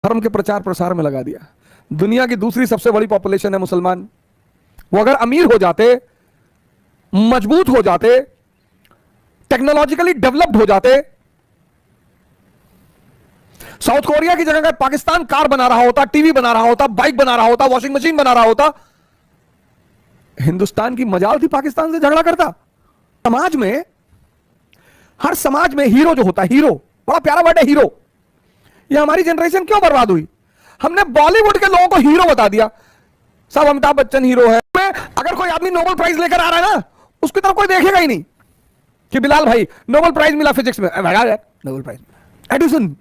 धर्म के प्रचार प्रसार में लगा दिया। दुनिया की दूसरी सबसे बड़ी पॉपुलेशन है मुसलमान। वो अगर अमीर हो जाते, मजबूत हो जाते, टेक्नोलॉजिकली डेवलप्ड हो जाते, साउथ कोरिया की जगह अगर पाकिस्तान कार बना रहा होता, टीवी बना रहा होता, बाइक बना रहा होता, वॉशिंग मशीन बना रहा होता, हिंदुस्तान की मजाल थी पाकिस्तान से झगड़ा करता। समाज में, हर समाज में हीरो जो होता है, हीरो, बड़ा प्यारा वर्ड है हीरो। ये हमारी जनरेशन क्यों बर्बाद हुई? हमने बॉलीवुड के लोगों को हीरो बता दिया। सब अमिताभ बच्चन हीरो है। अगर कोई आदमी नोबेल प्राइज लेकर आ रहा है ना, उसकी तरफ कोई देखेगा ही नहीं कि बिलाल भाई नोबेल प्राइज मिला फिजिक्स में, नोबेल प्राइज। एडिसन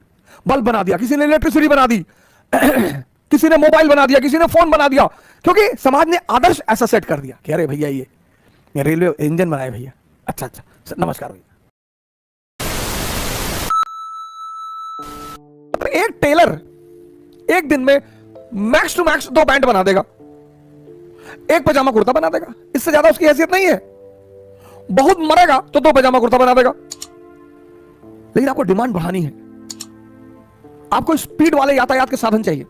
बल्ब बना दिया, किसी ने इलेक्ट्रिसिटी बना दी, किसी ने मोबाइल बना दिया, किसी ने फोन बना दिया, क्योंकि समाज ने आदर्श ऐसा सेट कर दिया कि अरे भैया ये रेलवे इंजन बनाए भैया, अच्छा अच्छा नमस्कार भैया। एक टेलर एक दिन में मैक्स टू मैक्स 2 पैंट बना देगा, 1 पजामा कुर्ता बना देगा, इससे ज्यादा उसकी हैसियत नहीं है। बहुत मरेगा तो 2 पजामा कुर्ता बना देगा। लेकिन आपको डिमांड बढ़ानी है, आपको स्पीड वाले यातायात के साधन चाहिए,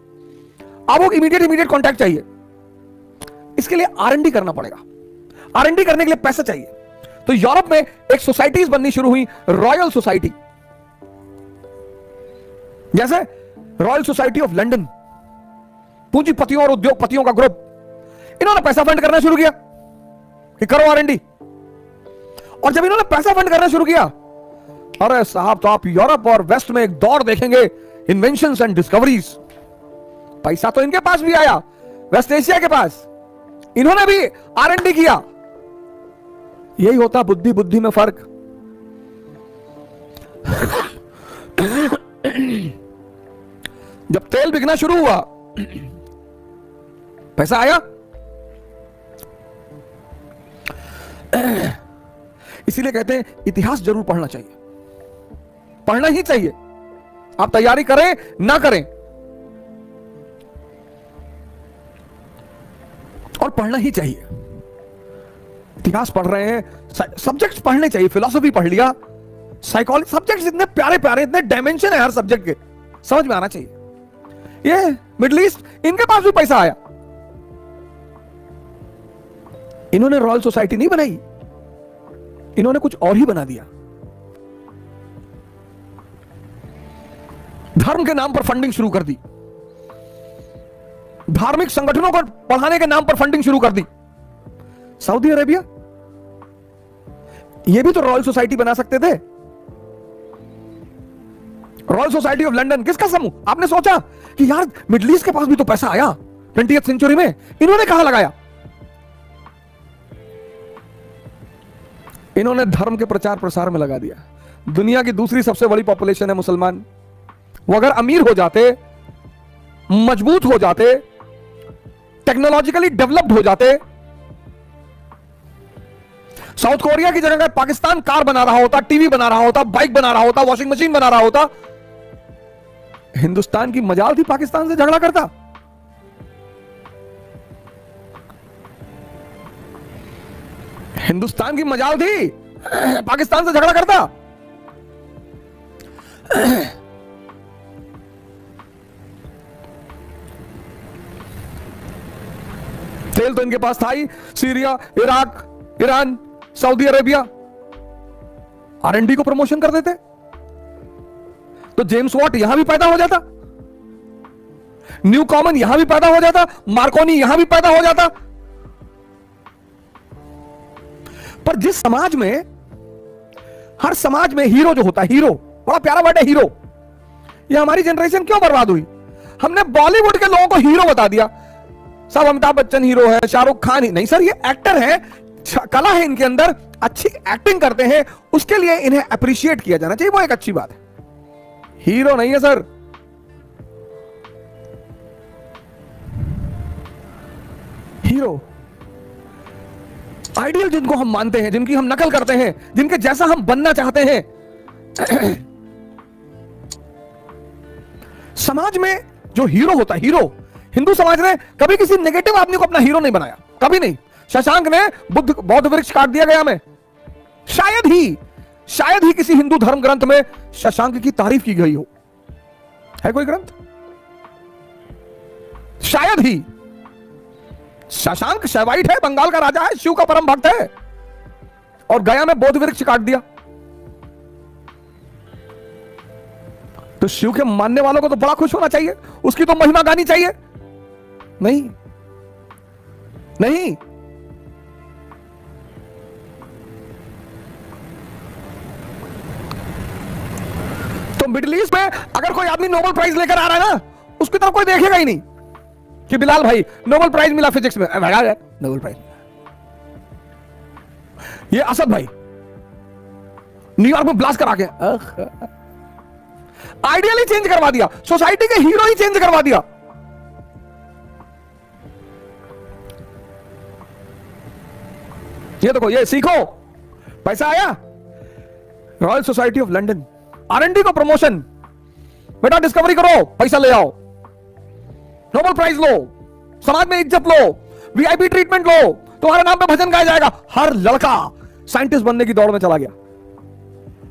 आपको इमीडिएट कॉन्टैक्ट चाहिए। इसके लिए R&D करना पड़ेगा। R&D करने के लिए पैसा चाहिए। तो यूरोप में एक सोसाइटीज बननी शुरू हुई, रॉयल सोसाइटी, जैसे रॉयल सोसाइटी ऑफ लंदन, पूंजीपतियों और उद्योगपतियों का ग्रुप। इन्होंने पैसा फंड करना शुरू किया कि करो R&D। और जब इन्होंने पैसा फंड करना शुरू किया, अरे साहब, तो आप यूरोप और वेस्ट में एक दौड़ देखेंगे इन्वेंशंस एंड डिस्कवरीज। पैसा तो इनके पास भी आया, वेस्ट एशिया के पास। इन्होंने भी R&D किया। यही होता बुद्धि बुद्धि में फर्क। जब तेल बिकना शुरू हुआ, पैसा आया। इसीलिए कहते हैं इतिहास जरूर पढ़ना चाहिए, पढ़ना ही चाहिए। आप तैयारी करें ना करें, और पढ़ना ही चाहिए। इतिहास पढ़ रहे हैं, सब्जेक्ट्स पढ़ने चाहिए। फिलॉसफी पढ़ लिया, साइकोलॉजी, सब्जेक्ट्स इतने प्यारे प्यारे, इतने डायमेंशन है हर सब्जेक्ट के, समझ में आना चाहिए। ये मिडिल ईस्ट, इनके पास भी पैसा आया। इन्होंने रॉयल सोसाइटी नहीं बनाई, इन्होंने कुछ और ही बना दिया। धर्म के नाम पर फंडिंग शुरू कर दी, धार्मिक संगठनों को बढ़ाने के नाम पर फंडिंग शुरू कर दी। सऊदी अरेबिया, यह भी तो रॉयल सोसाइटी बना सकते थे। रॉयल सोसाइटी ऑफ लंदन किसका समूह? आपने सोचा कि यार मिडिल ईस्ट के पास भी तो पैसा आया 20th सेंचुरी में, इन्होंने कहां लगाया? इन्होंने धर्म के प्रचार प्रसार में लगा दिया। दुनिया की दूसरी सबसे बड़ी पॉपुलेशन है मुसलमान। वो अगर अमीर हो जाते, मजबूत हो जाते, टेक्नोलॉजिकली डेवलप्ड हो जाते, साउथ कोरिया की जगह अगर पाकिस्तान कार बना रहा होता, टीवी बना रहा होता, बाइक बना रहा होता, वॉशिंग मशीन बना रहा होता, हिंदुस्तान की मजाल थी पाकिस्तान से झगड़ा करता। हिंदुस्तान की मजाल थी पाकिस्तान से झगड़ा करता। तेल तो इनके पास था ही, Syria, Iraq, Iran, Saudi Arabia. R&D को प्रमोशन कर देते तो जेम्स वॉट यहां भी पैदा हो जाता, न्यू कॉमन यहां भी पैदा हो जाता, मार्कोनी यहां भी पैदा हो जाता। पर जिस समाज में, हर समाज में हीरो जो होता है, हीरो, बड़ा प्यारा वर्ड है हीरो। ये हमारी जनरेशन क्यों बर्बाद हुई? हमने बॉलीवुड के लोगों को हीरो बता दिया। सब अमिताभ बच्चन हीरो है, शाहरुख खान ही नहीं सर, ये एक्टर है, कला है इनके अंदर, अच्छी एक्टिंग करते हैं, उसके लिए इन्हें अप्रिशिएट किया जाना चाहिए, वो एक अच्छी बात है। हीरो नहीं है सर। हीरो आइडियल जिनको हम मानते हैं, जिनकी हम नकल करते हैं, जिनके जैसा हम बनना चाहते हैं। समाज में जो हीरो होता है, हीरो, हिंदू समाज ने कभी किसी नेगेटिव आदमी को अपना हीरो नहीं बनाया, कभी नहीं। शशांक ने बौद्ध वृक्ष काट दिया गया में, शायद ही किसी हिंदू धर्म ग्रंथ में शशांक की तारीफ की गई हो। है कोई ग्रंथ? शायद ही शशांक शैवाइट है, बंगाल का राजा है, शिव का परम भक्त है, और गया में बोध वृक्ष काट दिया। तो शिव के मानने वालों को तो बड़ा खुश होना चाहिए, उसकी तो महिमा गानी चाहिए। नहीं नहीं, तो मिडिल ईस्ट में अगर कोई आदमी नोबेल प्राइज लेकर आ रहा है ना, उसकी तरफ कोई देखेगा ही नहीं कि बिलाल भाई नोबेल प्राइज मिला फिजिक्स में, नोबेल प्राइज। ये असद भाई न्यूयॉर्क में ब्लास्ट करा के आइडियल ही चेंज करवा दिया, सोसाइटी के हीरो ही चेंज करवा दिया। ये देखो, ये सीखो, पैसा आया, royal society of London, R&D को प्रमोशन, बेटा डिस्कवरी करो, पैसा ले आओ, नोबेल प्राइज लो, समाज में इज्जत लो, VIP ट्रीटमेंट लो, तुम्हारे नाम पे भजन गाया जाएगा। हर लड़का साइंटिस्ट बनने की दौड़ में चला गया,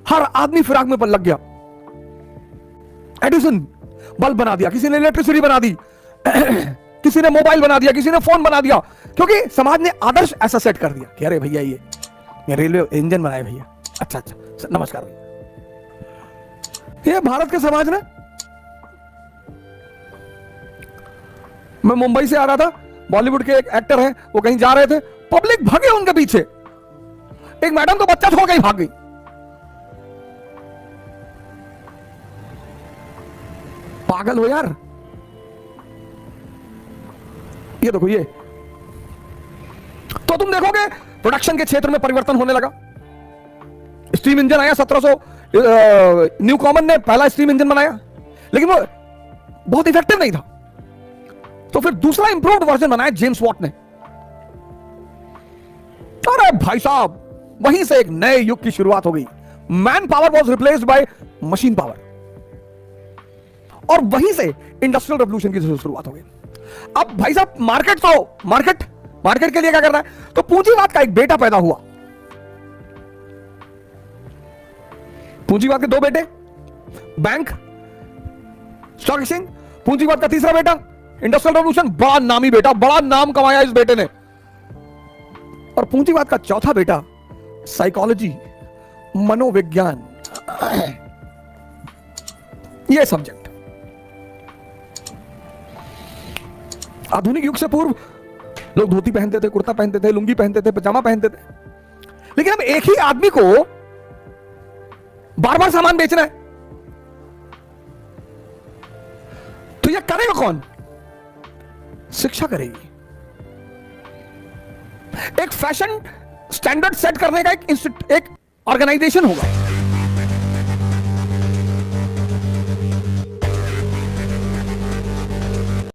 हर आदमी फिराक में लग गया। एडिसन बल्ब बना दिया, किसी ने इलेक्ट्रिसिटी बना दी, किसी ने मोबाइल बना दिया, किसी ने फोन बना दिया, क्योंकि समाज ने आदर्श ऐसा सेट कर दिया कि अरे भैया ये रेलवे इंजन बनाए भैया, अच्छा अच्छा नमस्कार भैया। ये भारत के समाज ने, मैं मुंबई से आ रहा था, बॉलीवुड के एक एक्टर हैं, वो कहीं जा रहे थे, पब्लिक भागे उनके पीछे, एक मैडम तो बच्चा छोड़ के ही भाग गई। पागल हो यार। ये देखो, ये तो तुम देखोगे प्रोडक्शन के क्षेत्र में परिवर्तन होने लगा। स्टीम इंजन आया 1700, न्यू कॉमन ने पहला स्टीम इंजन बनाया, लेकिन वो बहुत इफेक्टिव नहीं था, तो फिर दूसरा इंप्रूव्ड वर्जन बनाया जेम्स वॉट ने। अरे भाई साहब, वहीं से एक नए युग की शुरुआत हो गई। Man power was replaced by machine power, और वहीं से इंडस्ट्रियल रेवोल्यूशन की शुरुआत हो गई। अब भाई साहब, मार्केट के लिए क्या करना है, तो पूंजीवाद का एक बेटा पैदा हुआ। पूंजीवाद के दो बेटे, बैंक, स्टॉक एक्सचेंज। पूंजीवाद का तीसरा बेटा इंडस्ट्रियल रेवोल्यूशन, बड़ा नामी बेटा, बड़ा नाम कमाया इस बेटे ने। और पूंजीवाद का चौथा बेटा साइकोलॉजी, मनोविज्ञान, ये सब्जेक्ट। आधुनिक युग से पूर्व लोग धोती पहनते थे, कुर्ता पहनते थे, लुंगी पहनते थे, पजामा पहनते थे, लेकिन अब एक ही आदमी को बार बार सामान बेचना है, तो यह करेगा कौन? शिक्षा करेगी। एक फैशन स्टैंडर्ड सेट करने का एक ऑर्गेनाइजेशन होगा।